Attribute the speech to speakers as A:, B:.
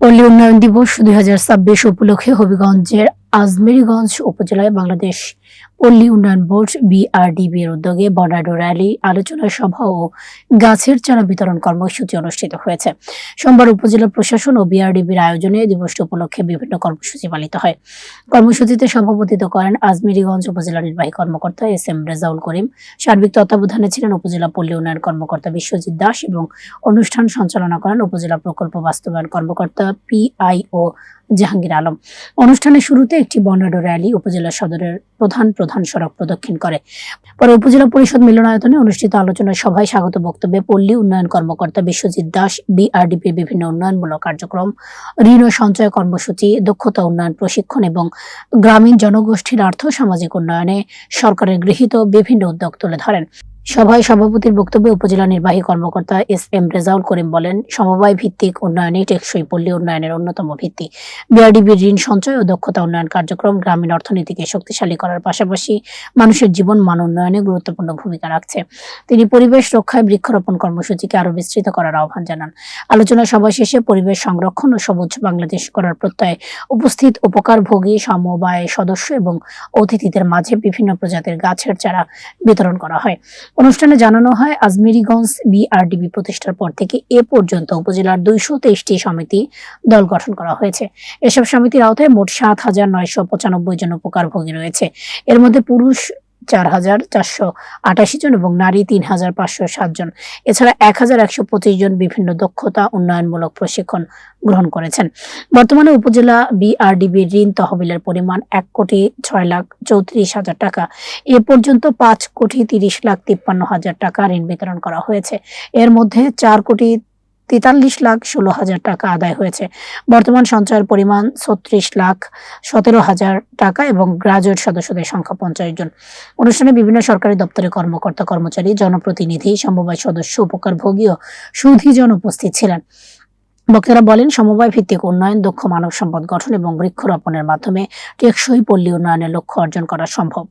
A: পল্লী উন্নয়ন দিবস 2026 উপলক্ষে হবিগঞ্জের আজমেরীগঞ্জ উপজেলায় বাংলাদেশ পল্লী উন্নয়ন বোর্ড বিআরডিবি এর উদ্যোগে বর্ণাঢ্য র্যালি, আলোচনা সভা ও গাছের চারা বিতরণ কর্মসূচি অনুষ্ঠিত হয়েছে। সোমবার উপজেলা প্রশাসন ও বিআরডিবির আয়োজনে দিবসটি উপলক্ষে বিভিন্ন কর্মসূচি পালিত হয়। কর্মসূচিতে সভাপতিত্ব করেন আজমেরীগঞ্জ উপজেলা নির্বাহী কর্মকর্তা এস.এম. রেজাউল করিম। সার্বিক তত্ত্বাবধানে ছিলেন উপজেলা পল্লী উন্নয়ন কর্মকর্তা বিশ্বজিৎ দাস এবং অনুষ্ঠান সঞ্চালনা করেন উপজেলা প্রকল্প বাস্তবায়ন কর্মকর্তা পিআইও জাহাঙ্গীর আলম। অনুষ্ঠানের শুরুতে একটি বর্ণাঢ্য র্যালি উপজেলা সদরের প্রধান সড়ক প্রদক্ষিণ করে। পরে উপজেলা পরিষদ মিলনায়তনে অনুষ্ঠিত আলোচনা সভায় স্বাগত বক্তব্যে পল্লী উন্নয়ন কর্মকর্তা বিশ্বজিৎ দাস বিআরডিপির বিভিন্ন উন্নয়নমূলক কার্যক্রম, ঋণ ও সঞ্চয় কর্মসূচি, দক্ষতা উন্নয়ন প্রশিক্ষণ এবং গ্রামীণ জনগোষ্ঠীর আর্থ সামাজিক উন্নয়নে সরকারের গৃহীত বিভিন্ন উদ্যোগ তুলে ধরেন। সভায় সভাপতির বক্তব্যে উপজেলা নির্বাহী কর্মকর্তা এস.এম. রেজাউল করিম বলেন, সমবায় ভিত্তিক উন্নয়নে টেকসই পল্লী উন্নয়নের অন্যতম ভিত্তি। বিআরডিবির ঋণ সঞ্চয় ও দক্ষতা উন্নয়ন কার্যক্রম গ্রামীণ অর্থনীতিকে শক্তিশালী করার পাশাপাশি মানুষের জীবন মান উন্নয়নে গুরুত্বপূর্ণ ভূমিকা রাখছে। তিনি পরিবেশ রক্ষায় বৃক্ষরোপণ কর্মসূচিকে আরও বিস্তৃত করার আহ্বান জানান। আলোচনা সভা শেষে পরিবেশ সংরক্ষণ ও সবুজ বাংলাদেশ করার প্রত্যয়ে উপস্থিত উপকারভোগী সমবায় সদস্য এবং অতিথিদের মাঝে বিভিন্ন প্রজাতির গাছের চারা বিতরণ করা হয়। অনুষ্ঠানে জানানো হয়, আজমেরীগঞ্জ বিআরডিবি প্রতিষ্ঠার পর থেকে এ পর্যন্ত উপজেলার 223টি সমিতি দল গঠন করা হয়েছে। এসব সমিতির আওতায় মোট 7,995 জন উপকারভোগী রয়েছে। এর মধ্যে পুরুষ 4,488 জন এবং নারী 3,507 জন। এছাড়া 1,125 জন বিভিন্ন দক্ষতা উন্নয়নমূলক প্রশিক্ষণ গ্রহণ করেছেন। বর্তমানে উপজেলা বিআরডিবির ঋণ তহবিলের পরিমাণ 1,06,34,000 টাকা। এ পর্যন্ত 5,30,53,000 টাকা ঋণ বিতরণ করা হয়েছে। এর মধ্যে 4,43,16,000 টাকা আদায় হয়েছে। বর্তমান সঞ্চয়ের পরিমাণ 36,17,000 টাকা এবং গ্রাজুয়েট সদস্যদের সংখ্যা 50 জন। অনুষ্ঠানে বিভিন্ন সরকারি দপ্তরের কর্মকর্তা কর্মচারী, জনপ্রতিনিধি, সমবায় সদস্য, উপকারভোগী ও সুধীজন উপস্থিত ছিলেন। বক্তারা বলেন, সমবায় ভিত্তিক উন্নয়ন, দক্ষ মানব সম্পদ গঠন এবং বৃক্ষরোপণের মাধ্যমে টেকসই পল্লী উন্নয়নের লক্ষ্য অর্জন করা সম্ভব।